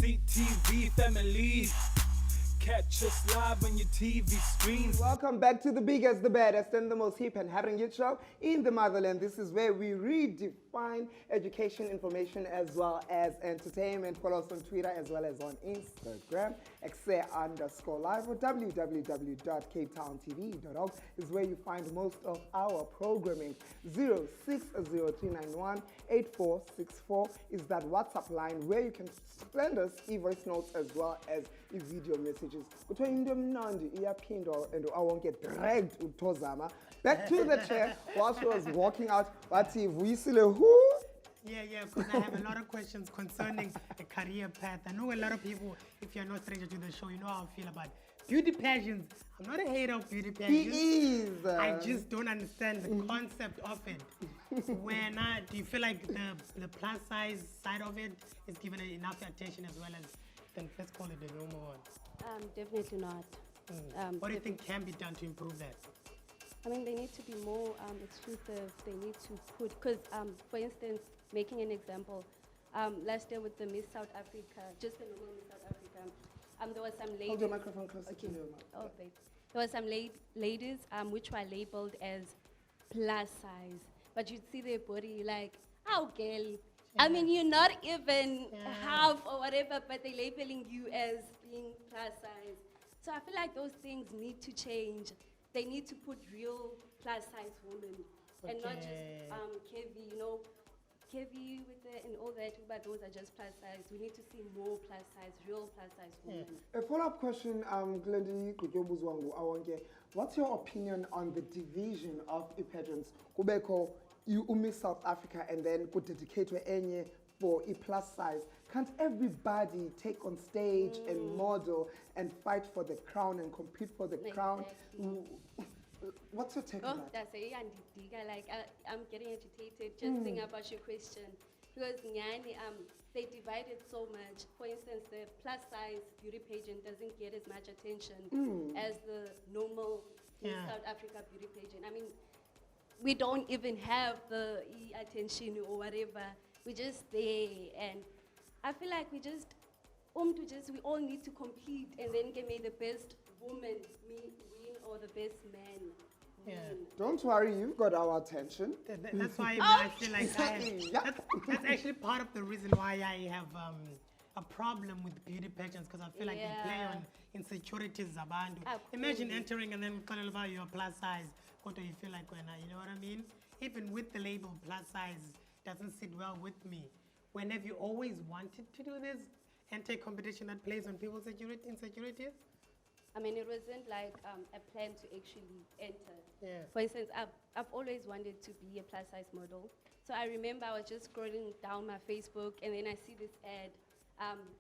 Pt.2 family. Catch us live on your TV screen. Welcome back to the biggest, the baddest, and the most hip and happening hit show in the motherland. This is where we redefine education, information, as well as entertainment. Follow us on Twitter as well as on Instagram. Ekse_live or www.capetowntv.org is where you find most of our programming. 0603918464 is that WhatsApp line where you can send us e-voice notes as well as e-video messages. Kuthiwa into emnandi iyaphindwa and Awonke dragged uThozama back to the chair while she was walking out. Wathi vuyisile who? Yeah, because I have a lot of questions concerning a career path. I know a lot of people, if you're not stranger to the show, you know how I feel about beauty pageants. I'm not a hater of beauty pageants. He is. I just don't understand the concept of it. Do you feel like the plus size side of it is given enough attention as well as, then let's call it the normal one? Definitely not. What do you think can be done to improve that? I mean, they need to be more exclusive. They need to put, because for instance, making an example, last year with the Miss South Africa, just the normal Miss South Africa, there was some ladies. Hold your microphone closer to your mouth. Oh, babe. There was some ladies which were labeled as plus size, but you'd see their body like, oh, girl. I mean, you're not even half or whatever, but they're labeling you as being plus size. So I feel like those things need to change. They need to put real plus size women and not just Kevi, Kevi with the and all that, but those are just plus size. We need to see more plus size, real plus size women. A follow-up question, Glendi Kutobuzwangu Awonke. What's your opinion on the division of e-pageants? Kubeko, you Miss South Africa and then could dedicate to enye for a plus size. Can't everybody take on stage and model and fight for the crown and compete for the crown? What's your take on that? That's a like I'm getting agitated just thinking about your question because they divide it so much. For instance, the plus size beauty pageant doesn't get as much attention as the normal South Africa beauty pageant. I mean, we don't even have the attention or whatever. We're just there, and I feel like we all need to compete and then get me the best woman win or the best man win. Don't worry, you've got our attention. That's why I feel like that's actually part of the reason why I have a problem with beauty pageants, because I feel like they play on insecurities. Imagine entering and then calling about your plus size. What do you feel like when you know what I mean? Even with the label plus size, doesn't sit well with me. When have you always wanted to do this anti-competition that plays on people's insecurities? I mean, it wasn't like a plan to actually enter. Yeah. For instance, I've always wanted to be a plus size model. So I remember I was just scrolling down my Facebook and then I see this ad,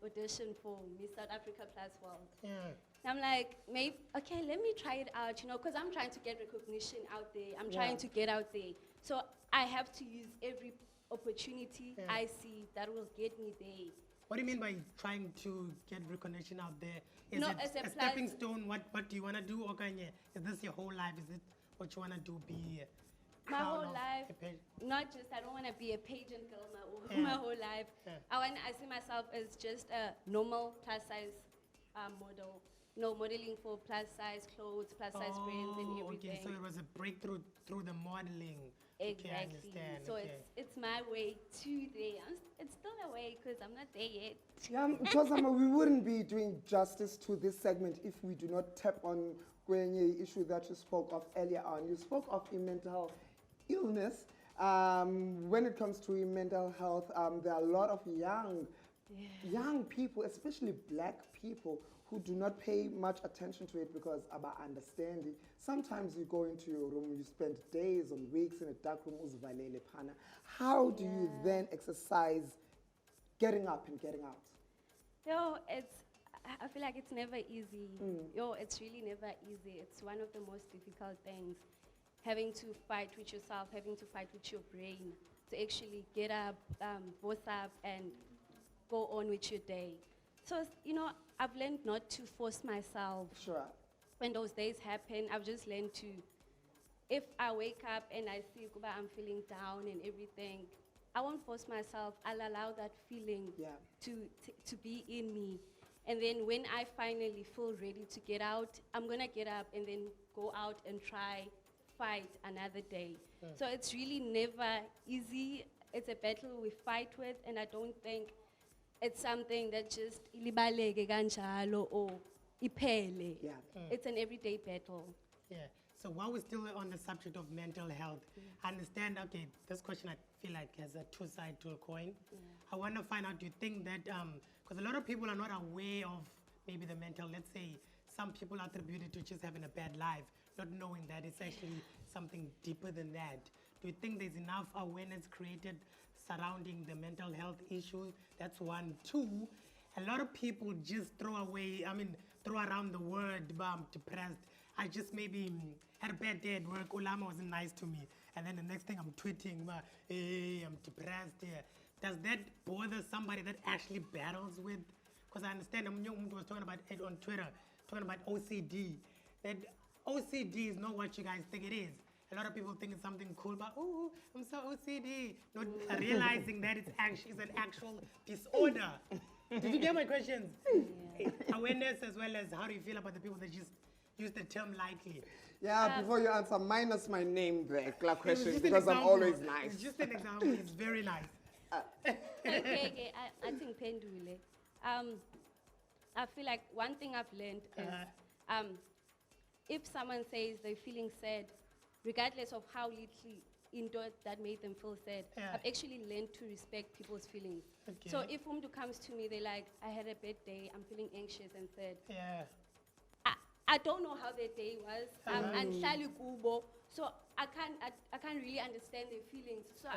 audition for Miss South Africa Plus World. Yeah. I'm like, maybe, okay, let me try it out, because I'm trying to get recognition out there. I'm trying to get out there. So I have to use every opportunity I see that will get me there. What do you mean by trying to get recognition out there? Is No, it as a a stepping stone? What do you want to do? Okanye? Is this your whole life? Is it what you want to do? Be my whole life, not just, I don't want to be a pageant girl my whole life. I see myself as just a normal plus size model. Modeling for plus size clothes, plus size brands and everything. Okay, so it was a breakthrough through the modeling. Exactly. Okay, I understand. So it's my way to there. It's still a way because I'm not there yet. Thozama, we wouldn't be doing justice to this segment if we do not tap on the issue that you spoke of earlier on. You spoke of mental illness. When it comes to mental health, there are a lot of young people, especially black people, who do not pay much attention to it because about understanding. Sometimes you go into your room, you spend days or weeks in a dark room, uzivalele phana. How do you then exercise getting up and getting out? I feel like it's never easy. It's really never easy. It's one of the most difficult things. Having to fight with yourself, having to fight with your brain to actually get up, both up and go on with your day. So, I've learned not to force myself. Sure. When those days happen, I've just learned to, if I wake up and I see I'm feeling down and everything, I won't force myself. I'll allow that feeling Yeah. to be in me. And then when I finally feel ready to get out, I'm gonna get up and then go out and try fight another day. So it's really never easy. It's a battle we fight with, and I don't think it's something that just ilibaleke kanjalo or iphele. Yeah. It's an everyday battle. Yeah. So while we're still on the subject of mental health, I understand, okay, this question I feel like has a two sides to a coin. I want to find out, do you think that, because a lot of people are not aware of maybe the mental, let's say some people attribute it to just having a bad life, not knowing that it's actually something deeper than that. Do you think there's enough awareness created surrounding the mental health issue? That's one. Two, a lot of people just throw around the word, I'm depressed. I just maybe had a bad day at work, Llama wasn't nice to me. And then the next thing I'm tweeting, hey, I'm depressed. Yeah. Does that bother somebody that actually battles with? Because I understand, was talking about it on Twitter, talking about OCD. That OCD is not what you guys think it is. A lot of people think it's something cool, but oh, I'm so OCD. Not realizing that it's an actual disorder. Did you get my questions? Yeah. Awareness as well as how do you feel about the people that just use the term lightly? Yeah, before you answer, minus my name there, question, Just an because I'm example. always nice. It's just an example. It's very nice. Okay, I think pendule. I feel like one thing I've learned is if someone says they're feeling sad, regardless of how little into it that made them feel sad, I've actually learned to respect people's feelings. Okay. So if Umdu comes to me, they're like, I had a bad day, I'm feeling anxious and sad. Yeah. I don't know how their day was. Andihlali kubo, so I can't really understand their feelings. So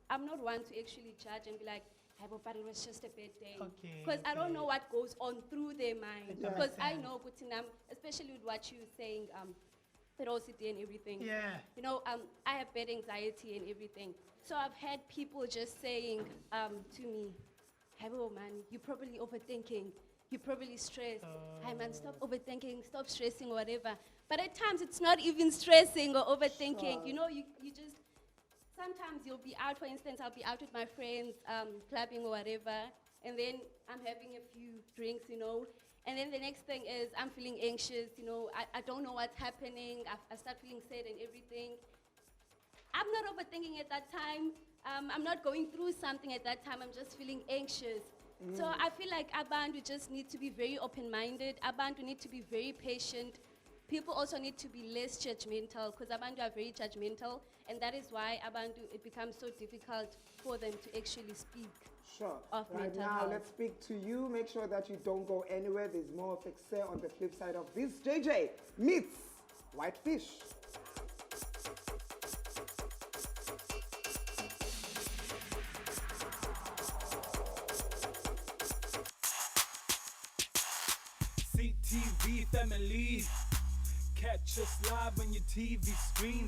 I'm not one to actually judge and be like, hey, but it was just a bad day. Okay, Because I don't okay. know what goes on through their mind. Yeah. Because I Understand. know, Kutinam, especially with what you're saying, with OCD and everything. Yeah. You know, I have bad anxiety and everything. So I've had people just saying to me, hey, oh man, you're probably overthinking. You're probably stressed. Hey man, stop overthinking, stop stressing or whatever. But at times it's not even stressing or overthinking. Sure. You know, you just, sometimes you'll be out, for instance, I'll be out with my friends, clubbing or whatever, and then I'm having a few drinks, you know, and then the next thing is I'm feeling anxious, you know, I don't know what's happening, I start feeling sad and everything. I'm not overthinking at that time. I'm not going through something at that time. I'm just feeling anxious. So I feel like Abantu just need to be very open-minded. Abantu need to be very patient. People also need to be less judgmental because Abantu are very judgmental, and that is why Abantu, it becomes so difficult for them to actually speak. Sure. Of Right mental now, health. let's speak to you. Make sure that you don't go anywhere. There's more of Ekse on the flip side of this. JJ meets Whitefish. CTV family. Catch us live on your TV screens.